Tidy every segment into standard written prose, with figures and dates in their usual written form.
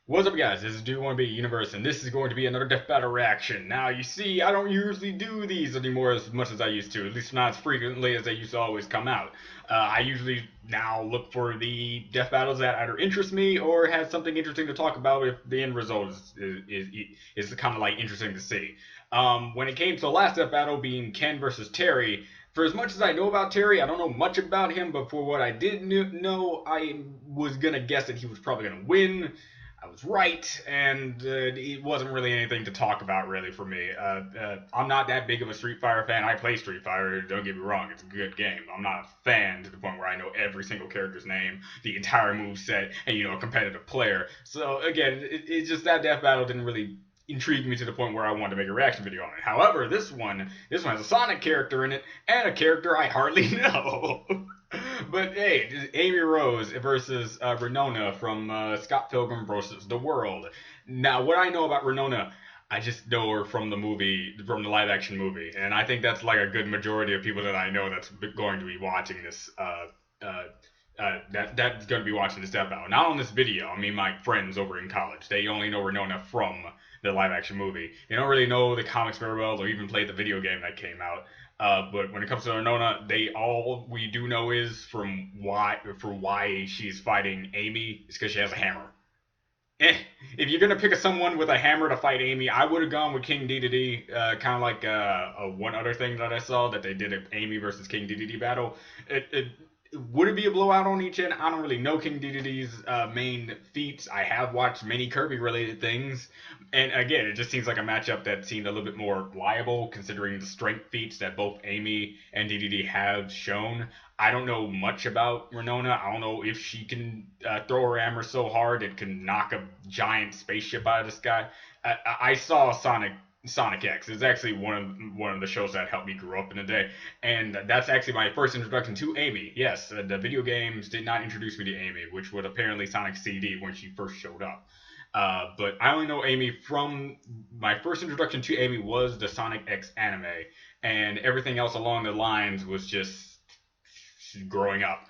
What's up, guys? This is Do Want to Be Universe, and this is going to be another Death Battle reaction. Now, you see, I don't usually do these anymore as much as I used to, at least not as frequently as they used to always come out. I usually now look for the Death Battles that either interest me or has something interesting to talk about if the end result is kind of like interesting to see. When it came to the last Death Battle being Ken versus Terry, for as much as I know about Terry, I don't know much about him, but for what I did know, I was gonna guess that he was probably gonna win. I was right, and it wasn't really anything to talk about, really, for me. I'm not that big of a Street Fighter fan. I play Street Fighter, don't get me wrong, it's a good game. I'm not a fan to the point where I know every single character's name, the entire move set, and, a competitive player. So, again, it's just that Death Battle didn't really intrigue me to the point where I wanted to make a reaction video on it. However, this one has a Sonic character in it, and a character I hardly know. But hey, Amy Rose versus Ramona from Scott Pilgrim versus the World. Now, what I know about Ramona, I just know her from the movie, from the live action movie, and I think that's like a good majority of people that I know that's going to be watching this. That's going to be watching this Death Battle. Not on this video. I mean, my friends over in college, they only know Ramona from the live action movie. They don't really know the comics very well, or even played the video game that came out. But when it comes to Ramona, all we do know is why she's fighting Amy is because she has a hammer. If you're gonna pick someone with a hammer to fight Amy, I would have gone with King Dedede. Kind of like one other thing that I saw that they did an Amy versus King Dedede battle. Would it be a blowout on each end? I don't really know King Dedede's main feats. I have watched many Kirby-related things, and again, it just seems like a matchup that seemed a little bit more liable, considering the strength feats that both Amy and Dedede have shown. I don't know much about Ramona. I don't know if she can throw her hammer so hard it can knock a giant spaceship out of the sky. I saw Sonic X is actually one of the shows that helped me grow up in the day, and that's actually my first introduction to Amy. Yes, the video games did not introduce me to Amy, which was apparently Sonic CD when she first showed up. But I only know Amy from my first introduction to Amy was the Sonic X anime, and everything else along the lines was just growing up.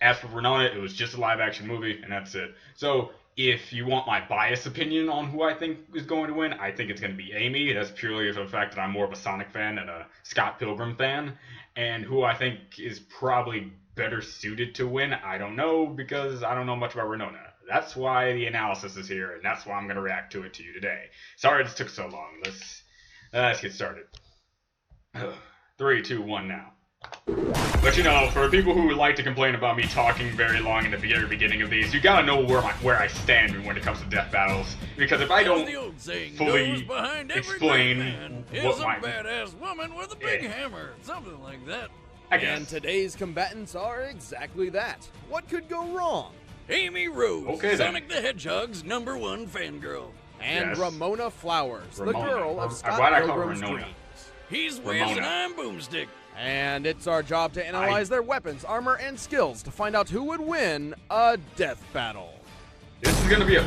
As for Ramona, it was just a live action movie, and that's it. So if you want my biased opinion on who I think is going to win, I think it's going to be Amy. That's purely for the fact that I'm more of a Sonic fan than a Scott Pilgrim fan. And who I think is probably better suited to win, I don't know, because I don't know much about Ramona. That's why the analysis is here, and that's why I'm going to react to it to you today. Sorry this took so long. Let's get started. 3, 2, 1 now. But for people who like to complain about me talking very long in the very beginning of these, you gotta know where I stand when it comes to death battles. Because if I don't fully explain what a badass woman with a big hammer, something like that. I guess. And today's combatants are exactly that. What could go wrong? Amy Rose, okay, Sonic the Hedgehog's #1 fangirl. And yes. Ramona Flowers, the Ramona. girl of Scott Why'd I call her Pilgrim's Ramona? dreams. He's Wiz and I'm Boomstick. And it's our job to analyze their weapons, armor, and skills to find out who would win a death battle. This is gonna be an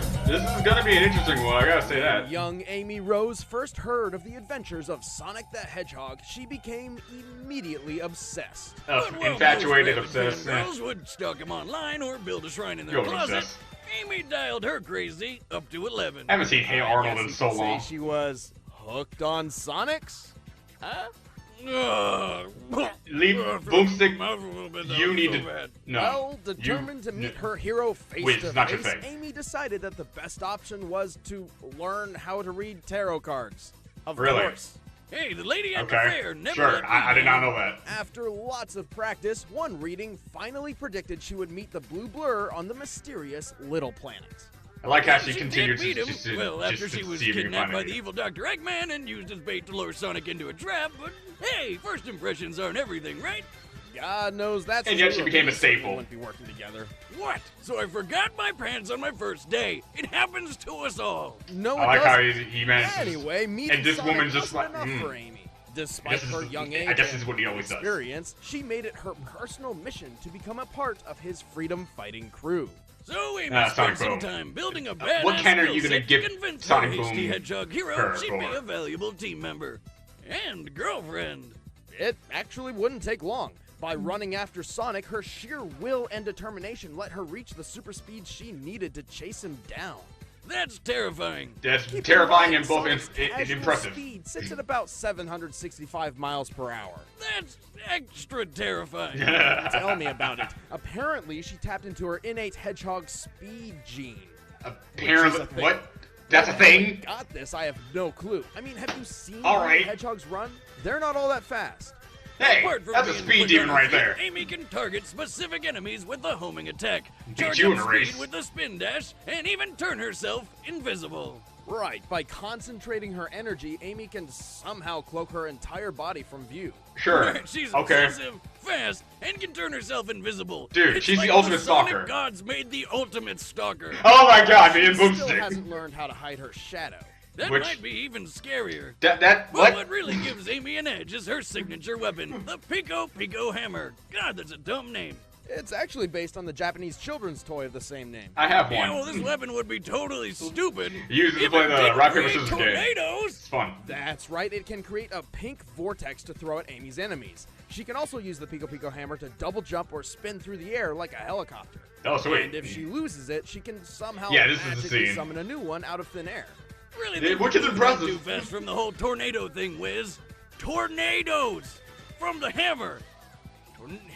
interesting one, I gotta say that. Young Amy Rose first heard of the adventures of Sonic the Hedgehog. She became immediately obsessed. Infatuated, obsessed. Girls would stalk him online or build a shrine in their closet. Amy dialed her crazy up to 11. I haven't seen Hey Arnold in so long. Say she was hooked on Sonics? Huh? Leave Boomstick. You need to. No. Well, determined to meet her hero face to face, Amy decided that the best option was to learn how to read tarot cards. Of course. Hey, the lady at the fair never. Sure, I did not know that. After lots of practice, one reading finally predicted she would meet the blue blur on the mysterious Little Planet. I like how she continued to beat him. After she was kidnapped by the evil Dr. Eggman and used as bait to lure Sonic into a trap, but hey, first impressions aren't everything, right? God knows that's and yet she became a staple. Wouldn't be working together. What? So I forgot my pants on my first day. It happens to us all. No, I like how he managed. Anyway, meeting and this Sonic woman just like enough for Amy. Despite her young age I guess this is what he always experience, she made it her personal mission to become a part of his freedom-fighting crew. So Amy spent some time building a badass what can are you gonna give convince Sonic her Boom hasty hedgehog hero she'd be a valuable team member and girlfriend. It actually wouldn't take long. By running after Sonic, her sheer will and determination let her reach the super speed she needed to chase him down. That's terrifying. That's Keep terrifying in and mind, both Sonic's casual impressive. speed sits at about 765 miles per hour. That's extra terrifying. Tell me about it. Apparently, she tapped into her innate hedgehog speed gene. Apparently, what? That's a thing? Got this? I have no clue. I mean, have you seen All how right. hedgehogs run? They're not all that fast. Hey, Apart from that's a being speed quick demon on her right feet, there. Amy can target specific enemies with the homing attack, Beat charge you up in a speed race. with the spin dash, and even turn herself invisible. Right. By concentrating her energy, Amy can somehow cloak her entire body from view. Sure. She's Okay. excessive, fast, and can turn herself invisible. Dude, It's she's like the ultimate Sonic stalker. gods made the ultimate stalker. Oh my god, me and She Boomstick. still hasn't learned how to hide her shadow. That Which- might be even scarier. That, But what? what really gives Amy an edge is her signature weapon, the Pico Pico Hammer. God, that's a dumb name. It's actually based on the Japanese children's toy of the same name. I have one. Yeah, well, this weapon would be totally stupid. Use it to if play it the didn't rock, paper, create scissors game. tornadoes. It's fun. That's right, it can create a pink vortex to throw at Amy's enemies. She can also use the Pico Pico Hammer to double jump or spin through the air like a helicopter. Oh, sweet. And if she loses it, she can somehow Yeah, this is the magically scene. summon a new one out of thin air. Really, Yeah, they which is moved impressive. too fast from the whole tornado thing, Wiz. Tornadoes from the hammer.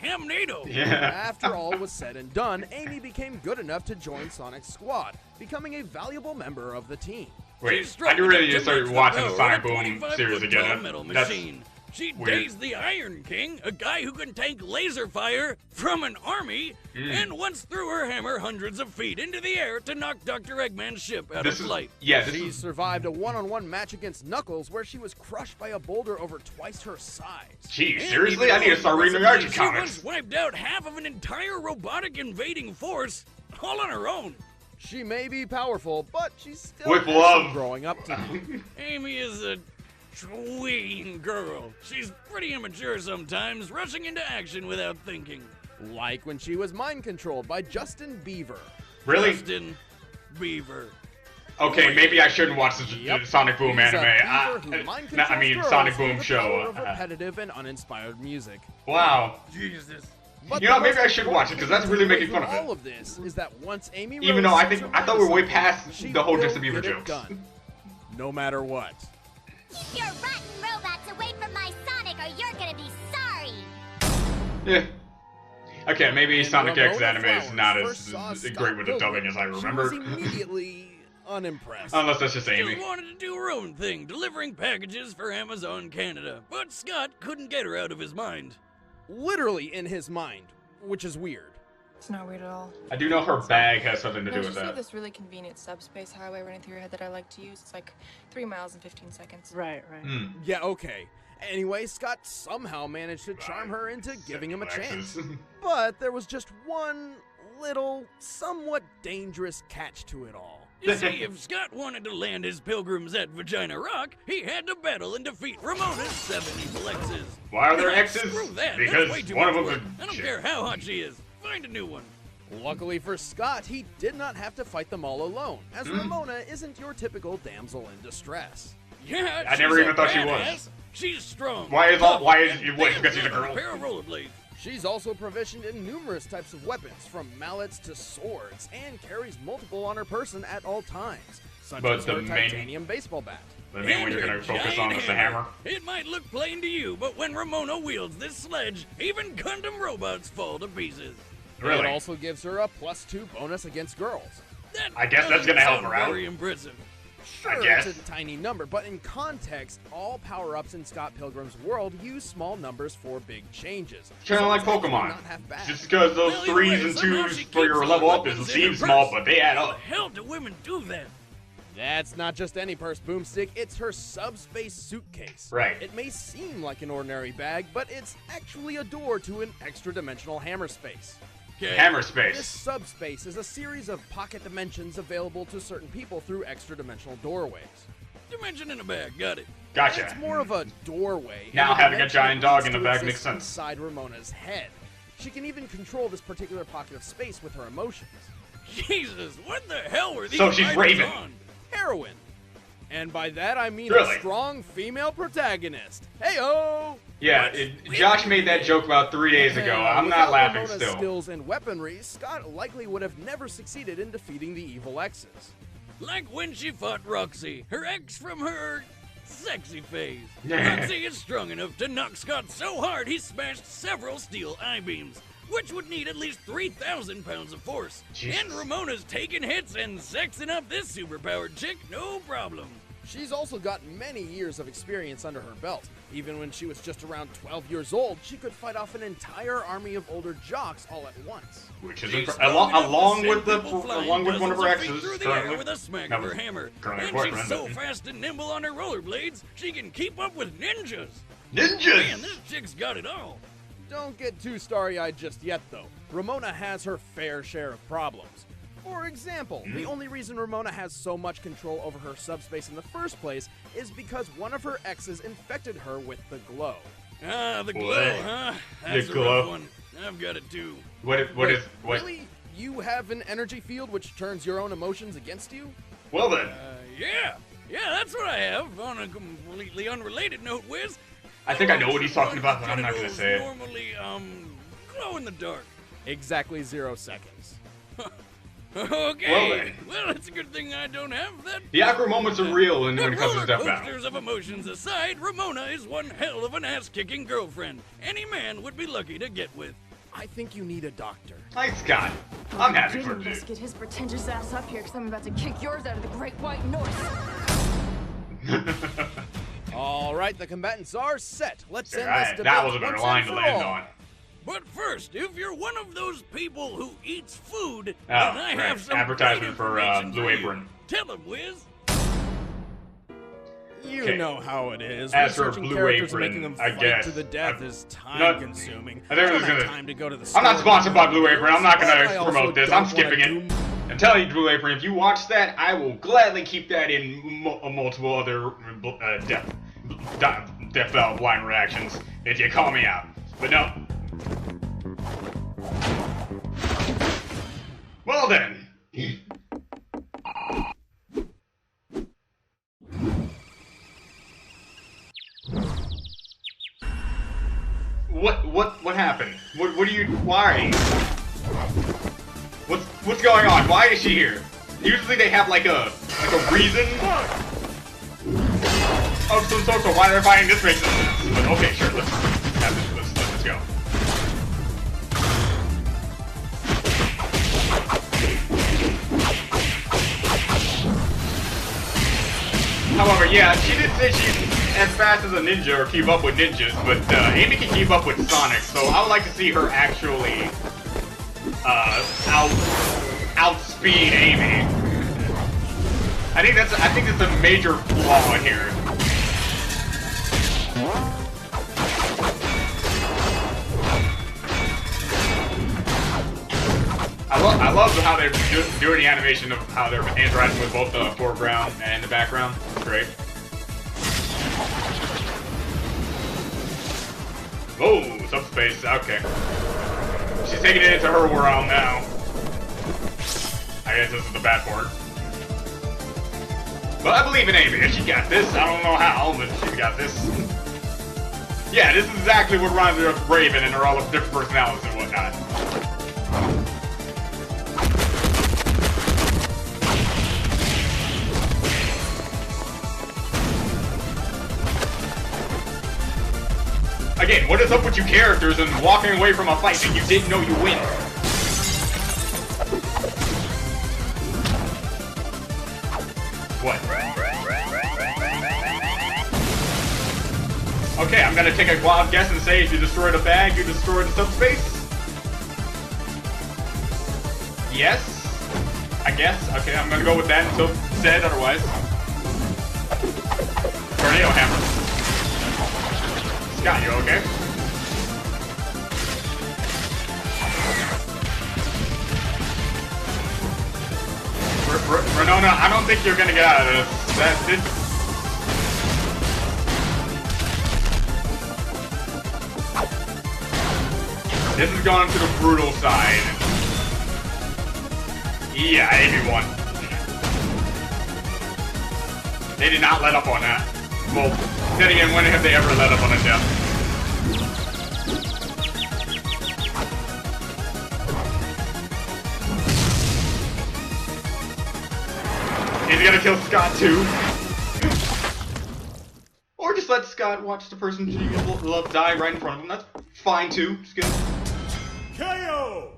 Hamnado. Yeah. After all was said and done, Amy became good enough to join Sonic's squad, becoming a valuable member of the team. Wait, She's strong I do really need to enough start match watching the power Sonic of a Boom 25 series foot again. tall metal That's machine. She weird. dazed the Iron King, a guy who can tank laser fire from an army, and once threw her hammer hundreds of feet into the air to knock Dr. Eggman's ship out of flight. Yeah, this She is survived a one-on-one match against Knuckles where she was crushed by a boulder over twice her size. Geez, And seriously? even I need to more start reading the impressively, Archie She once comics. wiped out half of an entire robotic invading force, all on her own. She may be powerful, but she's still With has love. some growing up to do. Amy is a tween girl. She's pretty immature sometimes, rushing into action without thinking. Like when she was mind-controlled by Justin Bieber. Really? Justin Bieber. Okay, maybe I shouldn't watch the Yep. Sonic Boom He's a anime. beaver who mind I controls mean, girls Sonic through Boom the show. power of repetitive and uninspired music. Wow. Jesus. But You know, the maybe most I should watch it, 'cause that's important really thing making fun of from it. all of this is that once Amy Even Rose though I sets think her I thought mind we were way to past something, the whole she Justin will Bieber get it jokes. done, no matter what. Keep your rotten robots away from my Sonic or you're gonna be sorry! Yeah. Okay, maybe And Sonic X Ramona anime is Flowers not first as saw Scott great with the Pilgrim. dubbing as I She was remember. immediately unimpressed. Unless that's just She Amy. wanted to do her own thing, delivering packages for Amazon Canada. But Scott couldn't get her out of his mind. Literally in his mind, which is weird. It's not weird at all. I do know her bag has something to do There's with just that. this really convenient subspace highway running through your head that I like to use. It's like 3 miles and 15 seconds. Right. Hmm. Yeah, okay. Anyway, Scott somehow managed to charm her into giving him a chance. Alexis. But there was just one little, somewhat dangerous catch to it all. You see, if Scott wanted to land his pilgrims at Vagina Rock, he had to battle and defeat Ramona's 7 evil exes. Why are there Ah, exes? Screw that. Because That's way too one of much them work. is I don't shit. care how hot she is. Find a new one. Luckily for Scott, he did not have to fight them all alone, as Ramona isn't your typical damsel in distress. Yeah, I never she's even a thought she badass. was. She's strong. Why is tough, what, and because she's a damn good girl? on pair of rollerblades. She's also proficient in numerous types of weapons, from mallets to swords, and carries multiple on her person at all times, such But as the her main- titanium baseball bat. The main one you're And gonna her focus on giant is the hammer. It might look plain to you, but when Ramona wields this sledge, even Gundam robots fall to pieces. It Really? also gives her a +2 bonus against girls. That I guess that's doesn't gonna help sound her out. Very impressive. Sure, guess. it's a tiny number, but in context, all power-ups in Scott Pilgrim's world use small numbers for big changes. Kind of So like it's actually Pokemon. not half bad. Just because those Well, either 3s way, and somehow 2s she for your keeps level all up weapons is in her seem small, purse. but they add How up. the hell do women do that? That's not just any purse, Boomstick. It's her subspace suitcase. Right. It may seem like an ordinary bag, but it's actually a door to an extra-dimensional hammer space. Okay. Hammer This space. subspace is a series of pocket dimensions available to certain people through extra-dimensional doorways. Dimension in a bag. Got it. Gotcha. It's more of a doorway. Now and the having a dimension giant dog in needs the to bag exist makes sense. Inside Ramona's head. She can even control this particular pocket of space with her emotions. Jesus, what the hell were these So she's writers Raven. on? Heroine. And by that I mean Really? a strong female protagonist. Hey-oh! Yeah, Josh made that joke about 3 days ago. I'm not Without laughing Ramona's still. skills and weaponry, Scott likely would have never succeeded in defeating the evil X's. Like when she fought Roxy, her ex from her sexy phase. Yeah. Roxy is strong enough to knock Scott so hard he smashed several steel I-beams, which would need at least 3,000 pounds of force. Jesus. And Ramona's taking hits and sexing up this superpowered chick, no problem. She's also got many years of experience under her belt. Even when she was just around 12 years old, she could fight off an entire army of older jocks all at once. Which is She's along with flying one of her dozens feet exes. through the air with a smack of her hammer. currently And boyfriend, she's so but- fast and nimble on her rollerblades, she can keep up with ninjas. Ninjas! Man, this chick's got it all. Don't get too starry-eyed just yet, though. Ramona has her fair share of problems. For example, the only reason Ramona has so much control over her subspace in the first place is because one of her exes infected her with the glow. Ah, the glow, Boy. huh? The That's a glow. rough one. I've got it too. What? Really? You have an energy field which turns your own emotions against you? Well then, Yeah, that's what I have. On a completely unrelated note, Wiz. I think I know what he's talking about, but I'm not gonna say it. Normally, glow in the dark. Exactly 0 seconds. Okay. Well, Well, it's a good thing I don't have that. The awkward moments are real when But it comes to roller Death Battle. coasters of emotions aside, Ramona is one hell of an ass-kicking girlfriend. Any man would be lucky to get with. I think you need a doctor. Hi, Scott. I'm happy for Didn't you. just get his pretentious ass up here because I'm about to kick yours out of the Great White North. All right, the combatants are set. Let's end this Alright, debate that was a better once line and to for land all. on. But first, if you're one of those people who eats food, Oh, then I right. have some Advertisement great for, information Blue you. Apron. Tell him, Wiz. You Okay. know how it is. As for Researching Blue characters and Apron, making them I fight guess. to the death I'm is not- time-consuming. I think I was don't have gonna- time to go to the I'm store not sponsored by Blue Apron. I'm not but I gonna also promote this. don't I'm skipping wanna it. do- I'm telling you, Blue Apron, if you watch that, I will gladly keep that in multiple other Death Battle blind reactions if you call me out. But no. Well then. What happened? What are you, why? What's going on? Why is she here? Usually they have like a reason of some sort for why they're fighting. This makes no sense. But okay, sure, let's go. However, yeah, she did say she's as fast as a ninja or keep up with ninjas, but Amy can keep up with Sonic, so I would like to see her actually outspeed Amy. I think that's a major flaw in here. I love how they're doing the animation of how they're interacting with both the foreground and the background. It's great. Oh, subspace. Okay. She's taking it into her world now. I guess this is the bad part. But I believe in Amy. She got this. I don't know how, but she got this. Yeah, this is exactly what reminds me of Raven and her all of different personalities and whatnot. Again, what is up with you characters and walking away from a fight that you didn't know you win? What? Okay, I'm gonna take a wild guess and say if you destroyed a bag, you destroyed the subspace? Yes? I guess. Okay, I'm gonna go with that until said otherwise. Tornado hammer. Scott, you okay? Ramona, I don't think you're gonna get out of this. This is going to the brutal side. Yeah, Amy won. They did not let up on that. Well, then again, when have they ever let up on a death? gotta kill Scott too. Or just let Scott watch the person you love die right in front of him. That's fine too. Just good. KO!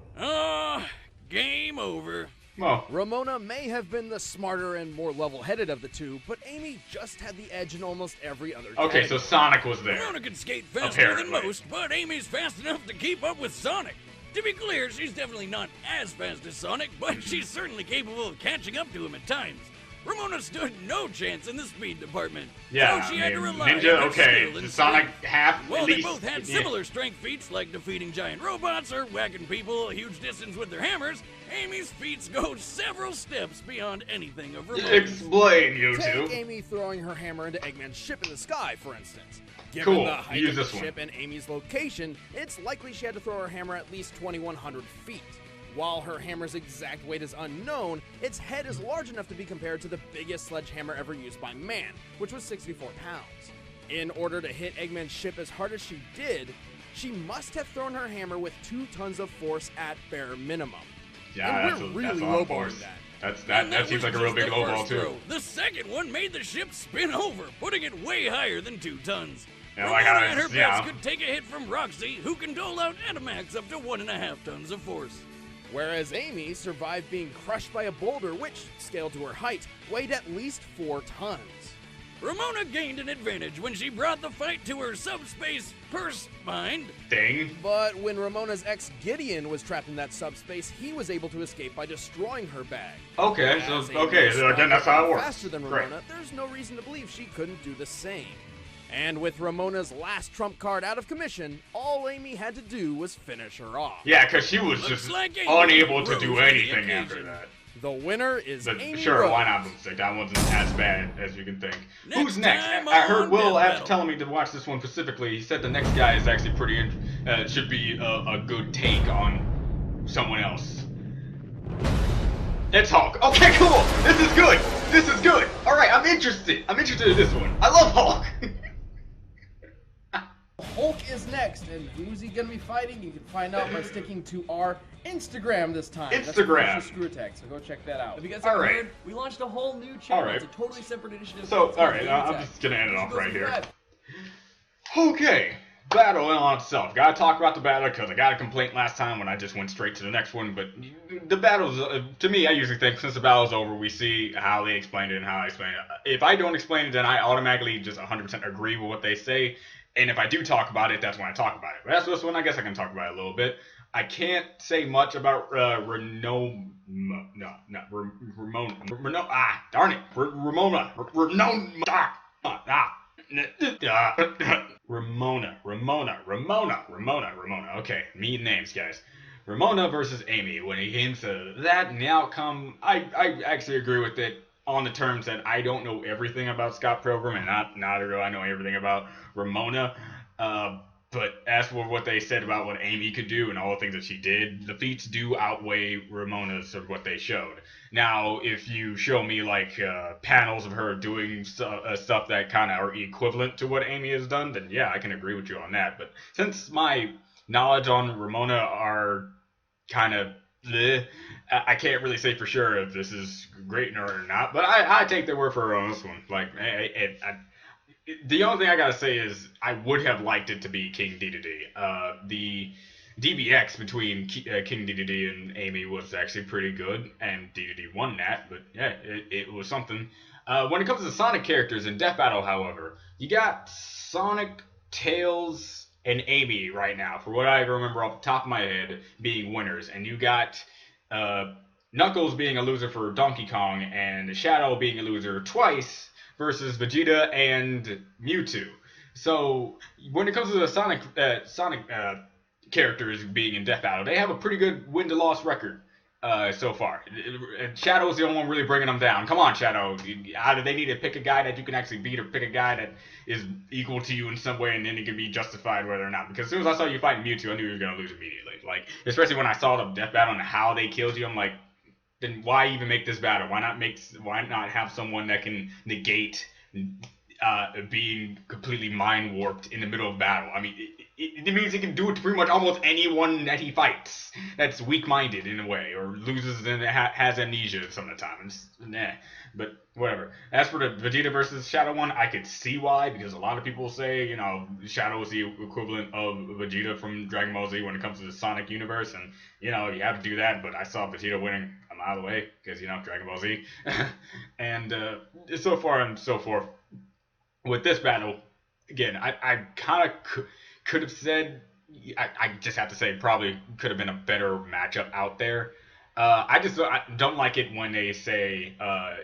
Game over. Well, Ramona may have been the smarter and more level-headed of the two, but Amy just had the edge in almost every other okay, so category. Sonic was there. Ramona can skate faster Apparently. than most, but Amy's fast enough to keep up with Sonic. To be clear, she's definitely not as fast as Sonic, but she's certainly capable of catching up to him at times. Ramona stood no chance in the speed department. Yeah, so she I had to mean, rely Ninja, on her okay, skill and Sonic strength. half Well, at they least. both had similar strength feats like defeating giant robots or whacking people a huge distance with their hammers. Amy's feats go several steps beyond anything of Ramona's. Explain, you Take two. Amy throwing her hammer into Eggman's ship in the sky, for instance. Given Cool, the height use of the this one. ship and Amy's location, it's likely she had to throw her hammer at least 2,100 feet. While her hammer's exact weight is unknown, its head is large enough to be compared to the biggest sledgehammer ever used by man, which was 64 pounds. In order to hit Eggman's ship as hard as she did, she must have thrown her hammer with 2 tons of force at bare minimum. Yeah, And that's we're a really lot of lowballing force. that. That seems like a real was big just the lowball first too. throw. The second one made the ship spin over, putting it way higher than 2 tons. Yeah, like Ramona and her yeah. pets could take a hit from Roxy, who can dole out at a max up to 1.5 tons of force. Whereas Amy survived being crushed by a boulder which, scaled to her height, weighed at least 4 tons. Ramona gained an advantage when she brought the fight to her subspace purse mind. Dang. But when Ramona's ex Gideon was trapped in that subspace, he was able to escape by destroying her bag. Okay, so As Amy okay, was so again, that's how it works. faster than Great. Ramona, there's no reason to believe she couldn't do the same. And with Ramona's last trump card out of commission, all Amy had to do was finish her off. Yeah, because she was Looks just like Amy unable to rose do to the anything after occasion. that. The winner is But Amy sure, Rose. why not Boomstick? That wasn't as bad as you can think. Next Who's next? time I heard on Will Death after Battle. telling me to watch this one specifically. He said the next guy is actually pretty. Should be a good take on someone else. It's Hulk. Okay, cool. This is good. This is good. All right, I'm interested. I'm interested in this one. I love Hulk. Hulk is next, and who's he gonna be fighting? You can find out by sticking to our Instagram this time. That's Instagram. Official Screw Attack, so go check that out. If you guys All haven't right. heard, we launched a whole new channel. All right. It's a totally separate initiative. So, It's called all right, Screw I'm Attack. just gonna end it You should off go right here. subscribe. Okay, battle in on itself. Gotta talk about the battle because I got a complaint last time when I just went straight to the next one. But the battles, to me, I usually think since the battle's over, we see how they explained it and how I explained it. If I don't explain it, then I automatically just 100% agree with what they say. And if I do talk about it, that's when I talk about it. But that's this one, I guess I can talk about it a little bit. I can't say much about Ramona. Ramona. Okay, mean names, guys. Ramona versus Amy. When it came to that and the outcome, I actually agree with it on the terms that I don't know everything about Scott Pilgrim, and not at all I know everything about Ramona. But as for what they said about what Amy could do and all the things that she did, the feats do outweigh Ramona's of what they showed. Now, if you show me like panels of her doing stuff that kind of are equivalent to what Amy has done, then yeah, I can agree with you on that. But since my knowledge on Ramona are kind of I can't really say for sure if this is great or not. But I take their word for it on this one. Like, the only thing I gotta say is I would have liked it to be King Dedede. The DBX between King Dedede and Amy was actually pretty good, and Dedede won that, but yeah, it was something. When it comes to Sonic characters in Death Battle, however, you got Sonic, Tails, and Amy right now, for what I remember off the top of my head, being winners, and you got Knuckles being a loser for Donkey Kong, and Shadow being a loser twice, versus Vegeta and Mewtwo. So when it comes to the Sonic characters being in Death Battle, they have a pretty good win-to-loss record so far. And Shadow's the only one really bringing them down. Come on, Shadow. Either they need to pick a guy that you can actually beat or pick a guy that is equal to you in some way, and then it can be justified whether or not. Because as soon as I saw you fighting Mewtwo, I knew you were going to lose immediately. Like, especially when I saw the Death Battle and how they killed you, I'm like, then why even make this battle? Why not have someone that can negate being completely mind warped in the middle of battle? I mean, it means he can do it to pretty much almost anyone that he fights that's weak-minded in a way, or loses and has amnesia some of the time. It's, nah, but whatever. As for the Vegeta versus Shadow one, I could see why, because a lot of people say, Shadow is the equivalent of Vegeta from Dragon Ball Z when it comes to the Sonic universe, and, you have to do that, but I saw Vegeta winning a mile away, because, Dragon Ball Z. And so far and so forth. With this battle, again, I kind of could have said, I just have to say, probably could have been a better matchup out there. I don't like it when they say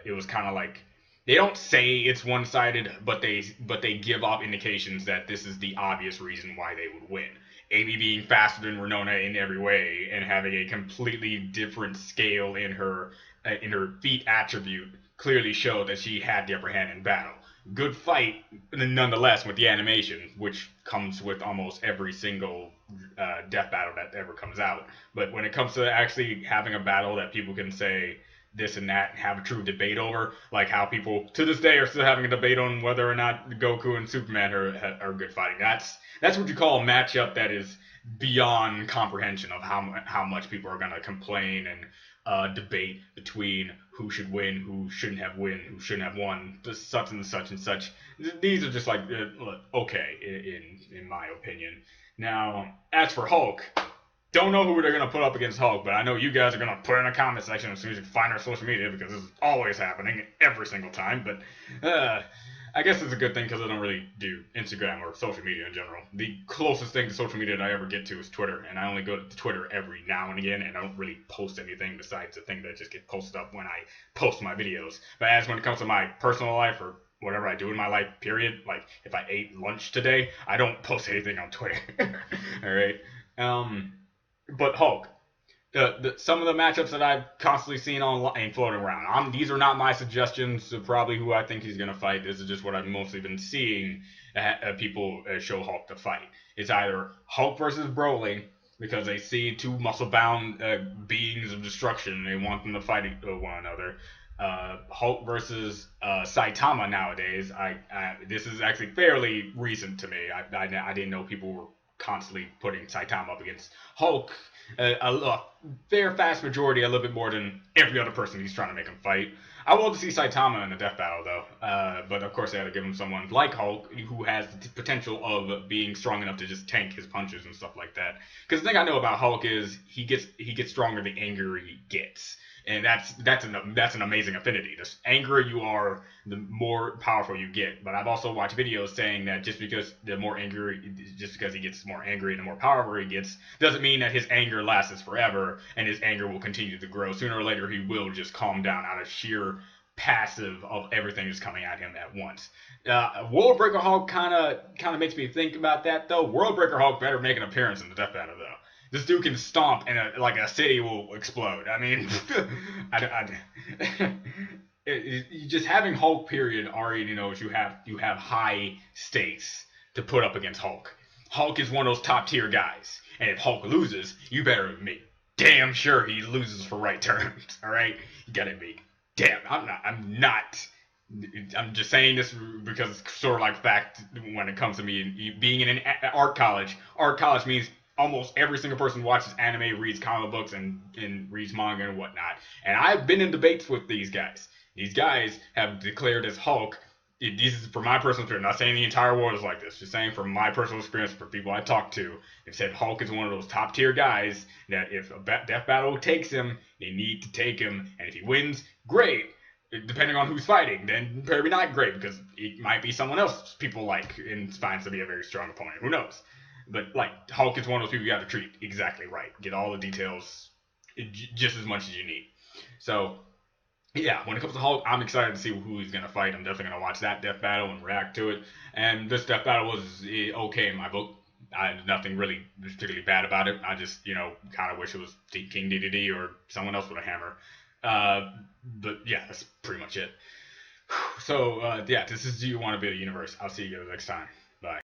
it was kind of like, they don't say it's one-sided, but they give off indications that this is the obvious reason why they would win. Amy being faster than Ramona in every way and having a completely different scale in her feat attribute clearly showed that she had the upper hand in battle. Good fight, nonetheless, with the animation, which comes with almost every single death battle that ever comes out. But when it comes to actually having a battle that people can say this and that and have a true debate over, like how people to this day are still having a debate on whether or not Goku and Superman are good fighting. That's what you call a matchup that is beyond comprehension of how much people are gonna complain and debate between who should win, who shouldn't have won, such and such and such. These are just like okay in my opinion. Now, as for Hulk, don't know who they're gonna put up against Hulk, but I know you guys are gonna put it in the comment section as soon as you find our social media, because this is always happening every single time. But I guess it's a good thing because I don't really do Instagram or social media in general. The closest thing to social media that I ever get to is Twitter, and I only go to Twitter every now and again, and I don't really post anything besides the thing that just gets posted up when I post my videos. But as when it comes to my personal life or whatever I do in my life, period, like if I ate lunch today, I don't post anything on Twitter. All right. But Hulk. Some of the matchups that I've constantly seen online floating around. These are not my suggestions of probably who I think he's going to fight. This is just what I've mostly been seeing people show Hulk to fight. It's either Hulk versus Broly, because they see two muscle-bound beings of destruction. They want them to fight one another. Hulk versus Saitama nowadays. This is actually fairly recent to me. I didn't know people were constantly putting Saitama up against Hulk. A fair vast majority, a little bit more than every other person he's trying to make him fight. I would love to see Saitama in a death battle, though. But of course, they had to give him someone like Hulk, who has the potential of being strong enough to just tank his punches and stuff like that. Because the thing I know about Hulk is he gets stronger the angrier he gets. And that's an amazing affinity. The angrier you are, the more powerful you get. But I've also watched videos saying that just because he gets more angry and the more powerful he gets, doesn't mean that his anger lasts forever and his anger will continue to grow. Sooner or later, he will just calm down out of sheer passive of everything that's coming at him at once. World Breaker Hulk kind of makes me think about that, though. World Breaker Hulk better make an appearance in the death battle, though. This dude can stomp and a city will explode. I mean, just having Hulk period already knows you have high stakes to put up against Hulk. Hulk is one of those top tier guys, and if Hulk loses, you better make damn sure he loses for right terms. All right, you gotta be damn. I'm just saying this because it's sort of like fact when it comes to me being in an art college. Art college means almost every single person watches anime, reads comic books, and reads manga and whatnot. And I've been in debates with these guys. These guys have declared as Hulk. This is from my personal experience. I'm not saying the entire world is like this. Just saying from my personal experience, for people I talk to, they've said Hulk is one of those top tier guys that if a death battle takes him, they need to take him. And if he wins, great. Depending on who's fighting, then probably not great, because it might be someone else people like and finds to be a very strong opponent. Who knows? But, like, Hulk is one of those people you got to treat exactly right. Get all the details just as much as you need. So, yeah, when it comes to Hulk, I'm excited to see who he's going to fight. I'm definitely going to watch that death battle and react to it. And this death battle was okay in my book. Nothing really particularly bad about it. I just, kind of wish it was King DDD or someone else with a hammer. But, yeah, that's pretty much it. So, yeah, this is Do You Want to Be the Universe. I'll see you guys next time.